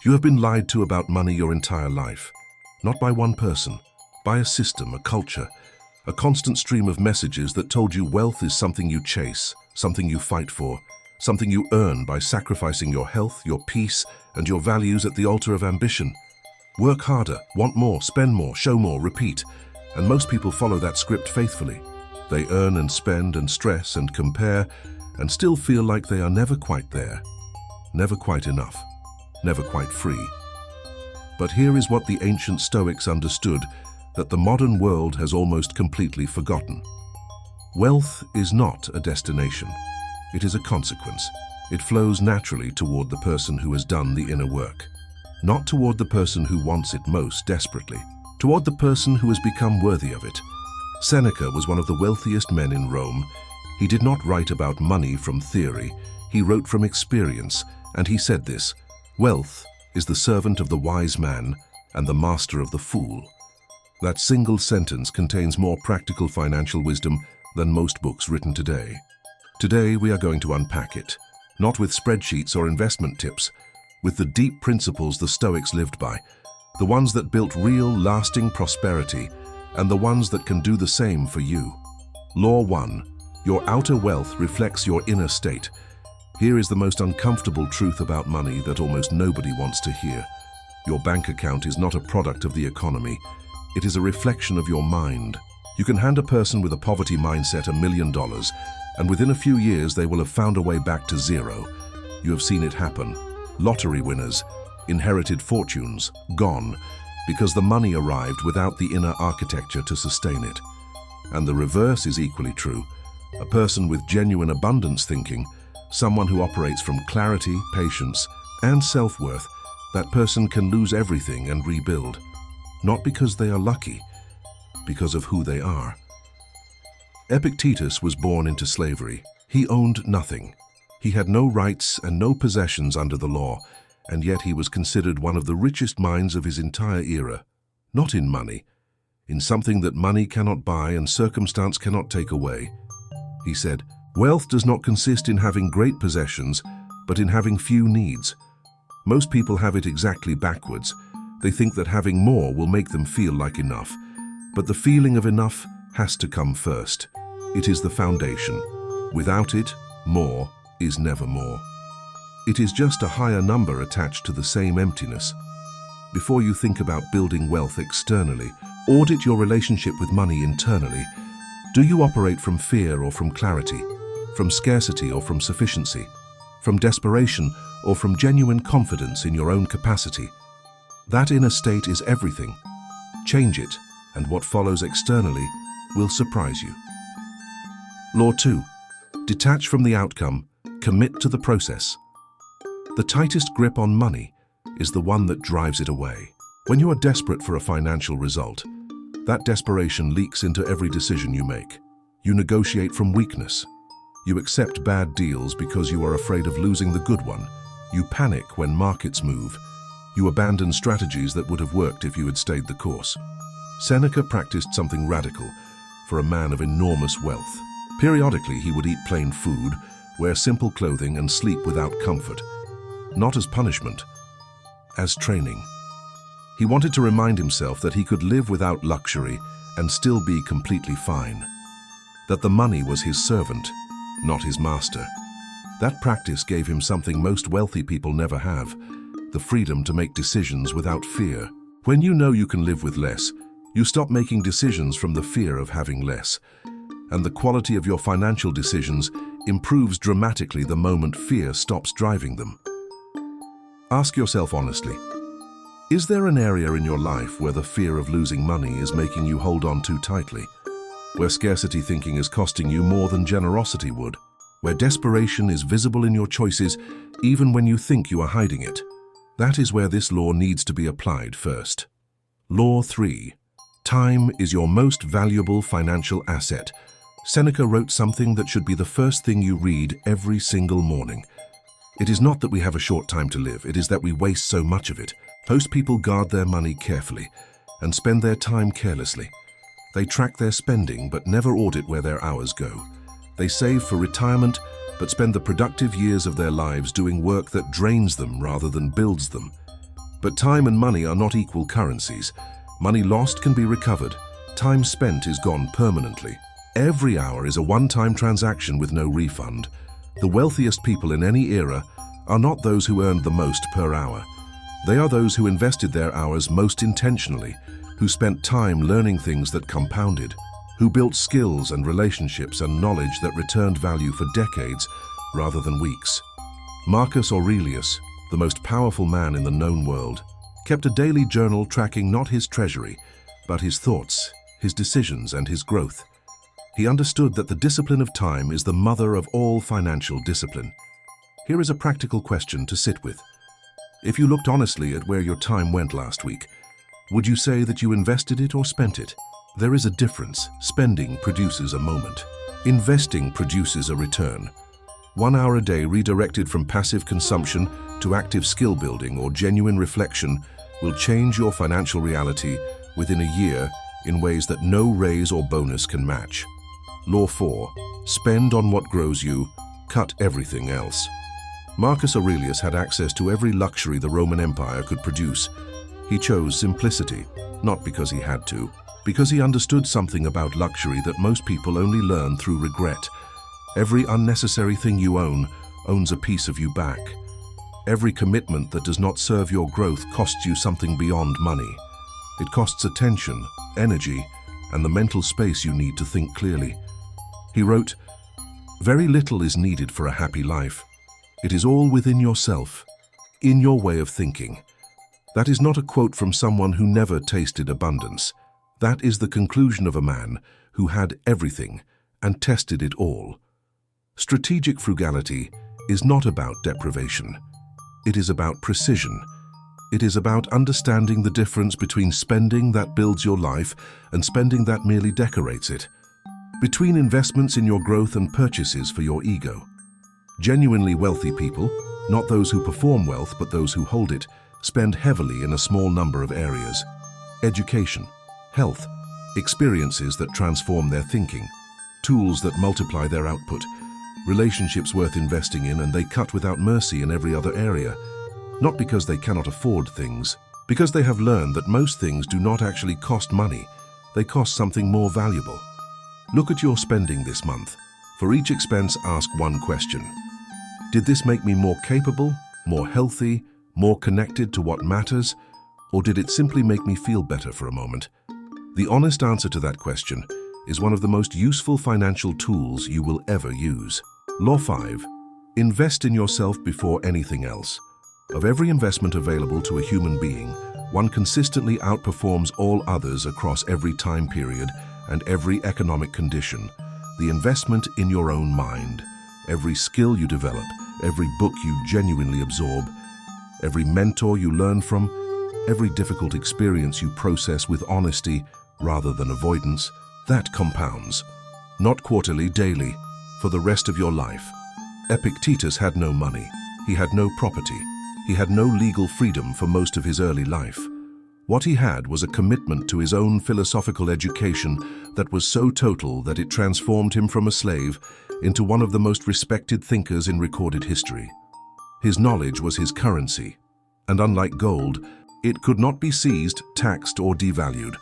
You have been lied to about money your entire life, not by one person, by a system, a culture, a constant stream of messages that told you wealth is something you chase, something you fight for, something you earn by sacrificing your health, your peace, and your values at the altar of ambition. Work harder, want more, spend more, show more, repeat, and most people follow that script faithfully. They earn and spend and stress and compare and still feel like they are never quite there, never quite enough, never quite free. But here is what the ancient Stoics understood that the modern world has almost completely forgotten. Wealth is not a destination. It is a consequence. It flows naturally toward the person who has done the inner work, not toward the person who wants it most desperately, toward the person who has become worthy of it. Seneca was one of the wealthiest men in Rome. He did not write about money from theory. He wrote from experience, and he said this: "Wealth is the servant of the wise man and the master of the fool." That single sentence contains more practical financial wisdom than most books written today. Today we are going to unpack it, not with spreadsheets or investment tips, with the deep principles the Stoics lived by, the ones that built real, lasting prosperity, and the ones that can do the same for you. Law 1. Your outer wealth reflects your inner state. Here is the most uncomfortable truth about money that almost nobody wants to hear. Your bank account is not a product of the economy. It is a reflection of your mind. You can hand a person with a poverty mindset $1 million, and within a few years they will have found a way back to zero. You have seen it happen. Lottery winners, inherited fortunes, gone, because the money arrived without the inner architecture to sustain it. And the reverse is equally true. A person with genuine abundance thinking, someone who operates from clarity, patience, and self-worth, that person can lose everything and rebuild. Not because they are lucky, because of who they are. Epictetus was born into slavery. He owned nothing. He had no rights and no possessions under the law, and yet he was considered one of the richest minds of his entire era. Not in money, in something that money cannot buy and circumstance cannot take away. He said, "Wealth does not consist in having great possessions, but in having few needs." Most people have it exactly backwards. They think that having more will make them feel like enough. But the feeling of enough has to come first. It is the foundation. Without it, more is never more. It is just a higher number attached to the same emptiness. Before you think about building wealth externally, audit your relationship with money internally. Do you operate from fear or from clarity? From scarcity or from sufficiency? From desperation or from genuine confidence in your own capacity? That inner state is everything. Change it, and what follows externally will surprise you. Law 2. Detach from the outcome, commit to the process. The tightest grip on money is the one that drives it away. When you are desperate for a financial result, that desperation leaks into every decision you make. You negotiate from weakness. You accept bad deals because you are afraid of losing the good one. You panic when markets move. You abandon strategies that would have worked if you had stayed the course. Seneca practiced something radical for a man of enormous wealth. Periodically, he would eat plain food, wear simple clothing, and sleep without comfort. Not as punishment, as training. He wanted to remind himself that he could live without luxury and still be completely fine. That the money was his servant, not his master. That practice gave him something most wealthy people never have: the freedom to make decisions without fear. When you know you can live with less, you stop making decisions from the fear of having less, and the quality of your financial decisions improves dramatically the moment fear stops driving them. Ask yourself honestly, is there an area in your life where the fear of losing money is making you hold on too tightly? Where scarcity thinking is costing you more than generosity would? Where desperation is visible in your choices even when you think you are hiding it? That is where this law needs to be applied first. Law 3. Time is your most valuable financial asset. Seneca wrote something that should be the first thing you read every single morning. It is not that we have a short time to live, it is that we waste so much of it. Most people guard their money carefully and spend their time carelessly. They track their spending but never audit where their hours go. They save for retirement but spend the productive years of their lives doing work that drains them rather than builds them. But time and money are not equal currencies. Money lost can be recovered. Time spent is gone permanently. Every hour is a one-time transaction with no refund. The wealthiest people in any era are not those who earned the most per hour. They are those who invested their hours most intentionally, who spent time learning things that compounded, who built skills and relationships and knowledge that returned value for decades rather than weeks. Marcus Aurelius, the most powerful man in the known world, kept a daily journal tracking not his treasury, but his thoughts, his decisions, and his growth. He understood that the discipline of time is the mother of all financial discipline. Here is a practical question to sit with. If you looked honestly at where your time went last week, would you say that you invested it or spent it? There is a difference. Spending produces a moment. Investing produces a return. 1 hour a day redirected from passive consumption to active skill building or genuine reflection will change your financial reality within a year in ways that no raise or bonus can match. Law 4. Spend on what grows you, cut everything else. Marcus Aurelius had access to every luxury the Roman Empire could produce. He chose simplicity, not because he had to, because he understood something about luxury that most people only learn through regret. Every unnecessary thing you own owns a piece of you back. Every commitment that does not serve your growth costs you something beyond money. It costs attention, energy, and the mental space you need to think clearly. He wrote, "Very little is needed for a happy life. It is all within yourself, in your way of thinking." That is not a quote from someone who never tasted abundance. That is the conclusion of a man who had everything and tested it all. Strategic frugality is not about deprivation. It is about precision. It is about understanding the difference between spending that builds your life and spending that merely decorates it. Between investments in your growth and purchases for your ego. Genuinely wealthy people, not those who perform wealth but those who hold it, spend heavily in a small number of areas. Education, health, experiences that transform their thinking, tools that multiply their output, relationships worth investing in, and they cut without mercy in every other area. Not because they cannot afford things, because they have learned that most things do not actually cost money, they cost something more valuable. Look at your spending this month. For each expense, ask one question. Did this make me more capable, more healthy, more connected to what matters, or did it simply make me feel better for a moment? The honest answer to that question is one of the most useful financial tools you will ever use. Law 5. Invest in yourself before anything else. Of every investment available to a human being, one consistently outperforms all others across every time period and every economic condition. The investment in your own mind, every skill you develop, every book you genuinely absorb, every mentor you learn from, every difficult experience you process with honesty rather than avoidance, that compounds. Not quarterly, daily, for the rest of your life. Epictetus had no money. He had no property. He had no legal freedom for most of his early life. What he had was a commitment to his own philosophical education that was so total that it transformed him from a slave into one of the most respected thinkers in recorded history. His knowledge was his currency, and unlike gold, it could not be seized, taxed, or devalued.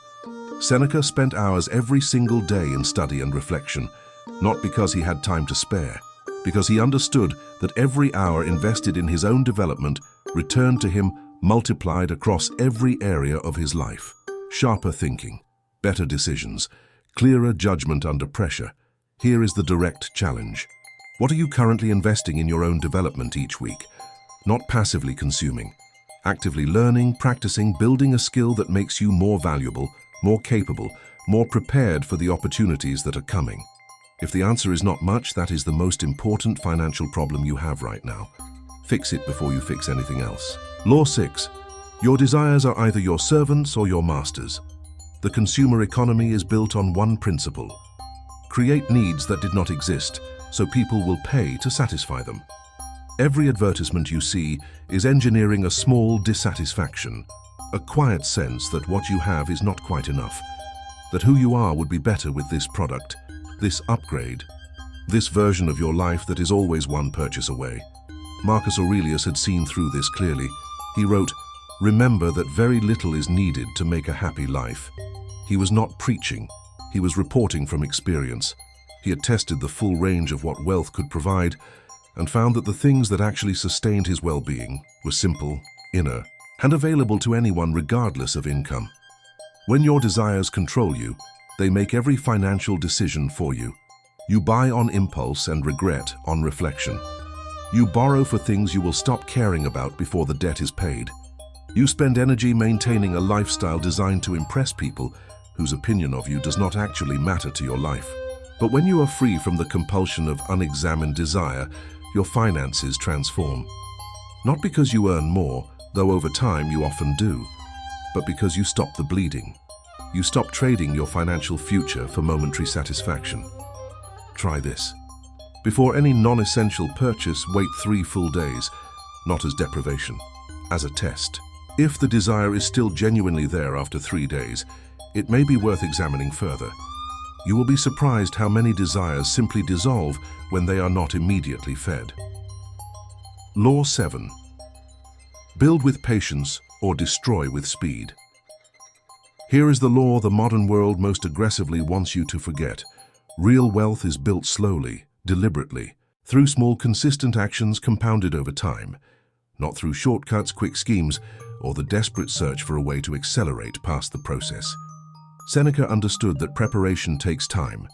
Seneca spent hours every single day in study and reflection, not because he had time to spare, because he understood that every hour invested in his own development returned to him multiplied across every area of his life. Sharper thinking, better decisions, clearer judgment under pressure. Here is the direct challenge. What are you currently investing in your own development each week? Not passively consuming. Actively learning, practicing, building a skill that makes you more valuable, more capable, more prepared for the opportunities that are coming. If the answer is not much, that is the most important financial problem you have right now. Fix it before you fix anything else. Law 6. Your desires are either your servants or your masters. The consumer economy is built on one principle. Create needs that did not exist, so people will pay to satisfy them. Every advertisement you see is engineering a small dissatisfaction, a quiet sense that what you have is not quite enough, that who you are would be better with this product, this upgrade, this version of your life that is always one purchase away. Marcus Aurelius had seen through this clearly. He wrote, Remember that very little is needed to make a happy life. He was not preaching, he was reporting from experience. He had tested the full range of what wealth could provide and found that the things that actually sustained his well-being were simple, inner, and available to anyone regardless of income. When your desires control you, they make every financial decision for you. You buy on impulse and regret on reflection. You borrow for things you will stop caring about before the debt is paid. You spend energy maintaining a lifestyle designed to impress people whose opinion of you does not actually matter to your life. But when you are free from the compulsion of unexamined desire, your finances transform. Not because you earn more, though over time you often do, but because you stop the bleeding. You stop trading your financial future for momentary satisfaction. Try this. Before any non-essential purchase, wait 3 full days, not as deprivation, as a test. If the desire is still genuinely there after 3 days, it may be worth examining further. You will be surprised how many desires simply dissolve when they are not immediately fed. Law 7. Build with patience or destroy with speed. Here is the law the modern world most aggressively wants you to forget. Real wealth is built slowly, deliberately, through small consistent actions compounded over time, not through shortcuts, quick schemes, or the desperate search for a way to accelerate past the process. Seneca understood that preparation takes time,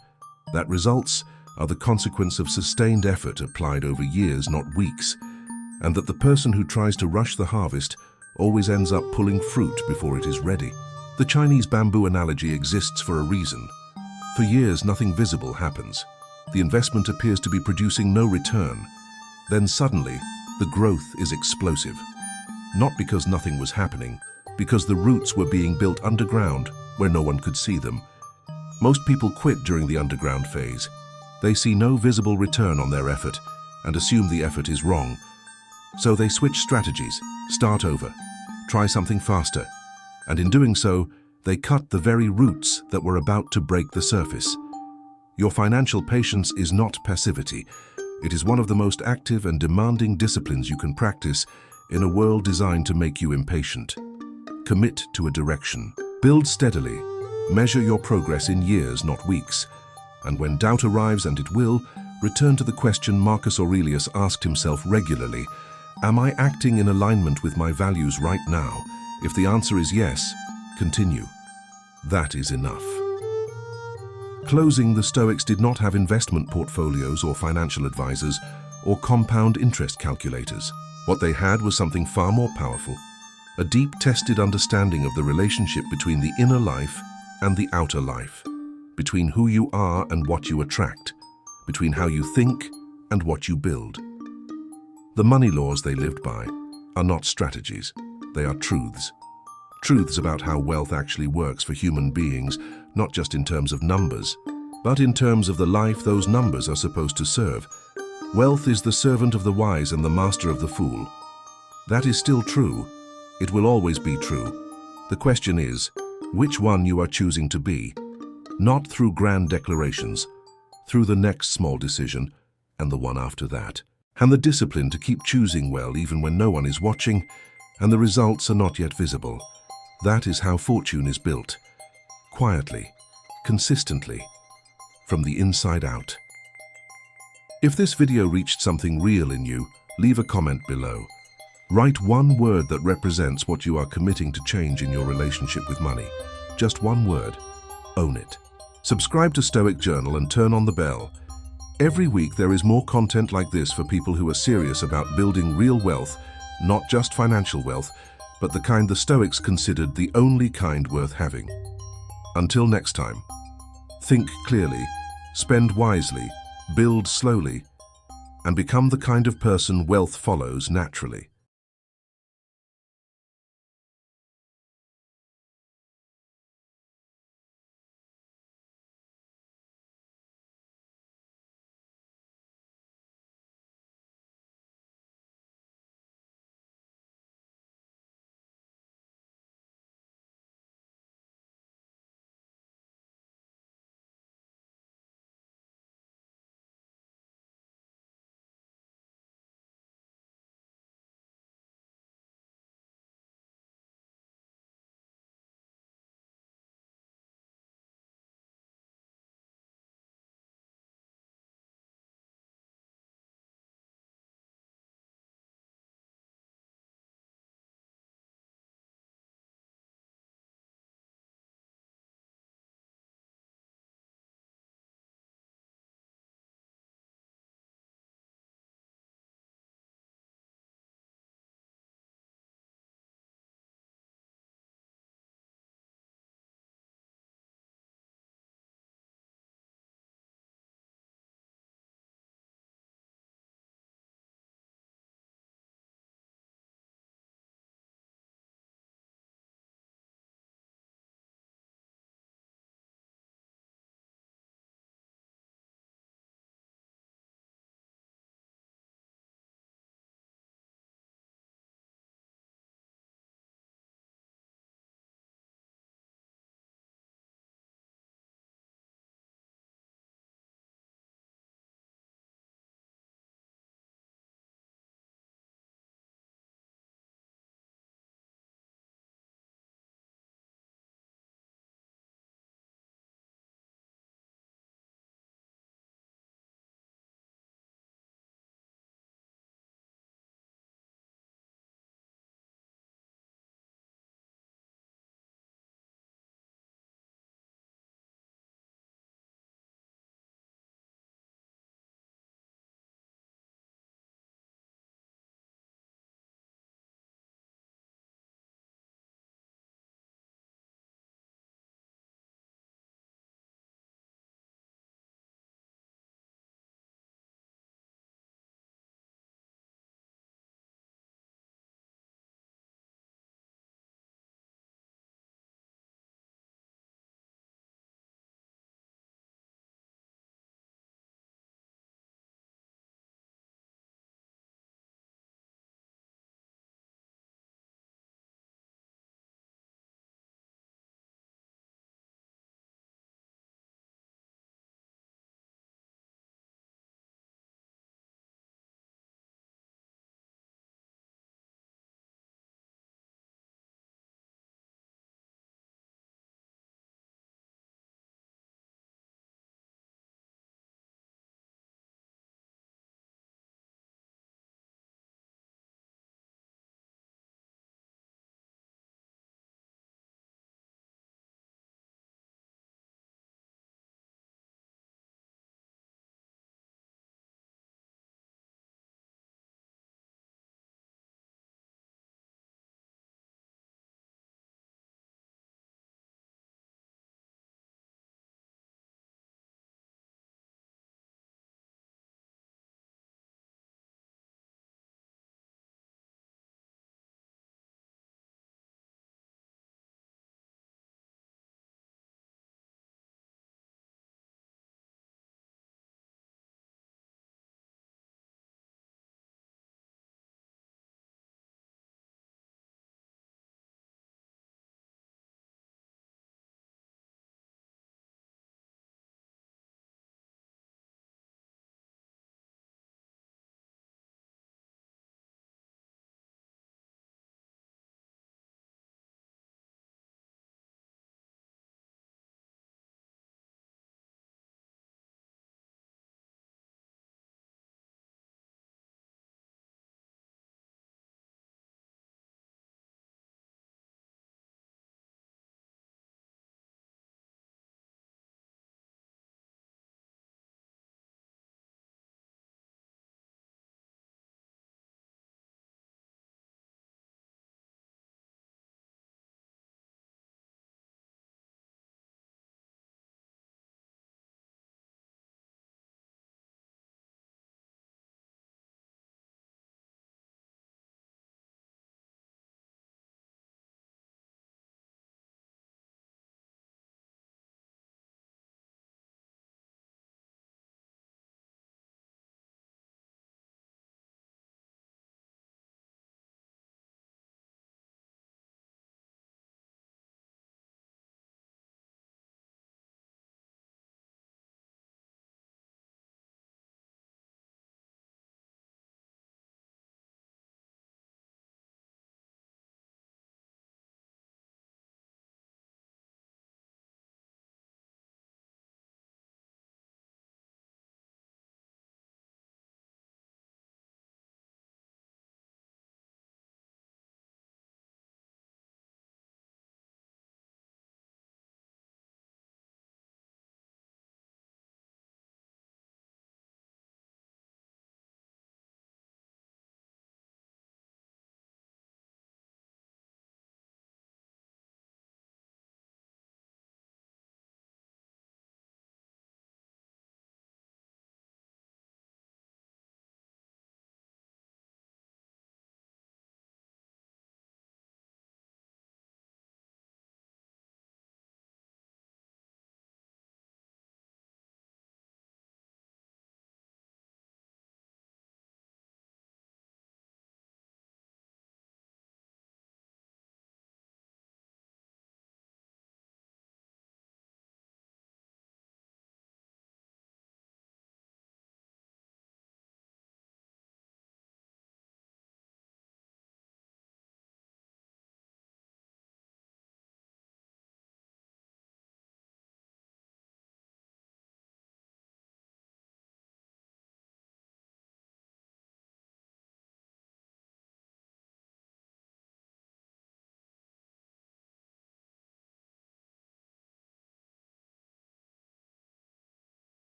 that results are the consequence of sustained effort applied over years, not weeks, and that the person who tries to rush the harvest always ends up pulling fruit before it is ready. The Chinese bamboo analogy exists for a reason. For years, nothing visible happens. The investment appears to be producing no return. Then suddenly, the growth is explosive. Not because nothing was happening, because the roots were being built underground where no one could see them. Most people quit during the underground phase. They see no visible return on their effort and assume the effort is wrong. So they switch strategies, start over, try something faster, and in doing so, they cut the very roots that were about to break the surface. Your financial patience is not passivity. It is one of the most active and demanding disciplines you can practice in a world designed to make you impatient. Commit to a direction. Build steadily. Measure your progress in years, not weeks. And when doubt arrives, and it will, return to the question Marcus Aurelius asked himself regularly: am I acting in alignment with my values right now? If the answer is yes, continue. That is enough. Closing, the Stoics did not have investment portfolios or financial advisors or compound interest calculators. What they had was something far more powerful: a deep-tested understanding of the relationship between the inner life and the outer life, between who you are and what you attract, between how you think and what you build. The money laws they lived by are not strategies, they are truths. Truths about how wealth actually works for human beings, not just in terms of numbers, but in terms of the life those numbers are supposed to serve. Wealth is the servant of the wise and the master of the fool. That is still true. It will always be true. The question is, which one you are choosing to be? Not through grand declarations, through the next small decision, and the one after that. And the discipline to keep choosing well even when no one is watching, and the results are not yet visible. That is how fortune is built. Quietly, consistently, from the inside out. If this video reached something real in you, leave a comment below. Write one word that represents what you are committing to change in your relationship with money. Just one word. Own it. Subscribe to Stoic Journal and turn on the bell. Every week there is more content like this for people who are serious about building real wealth, not just financial wealth, but the kind the Stoics considered the only kind worth having. Until next time, think clearly, spend wisely, build slowly, and become the kind of person wealth follows naturally.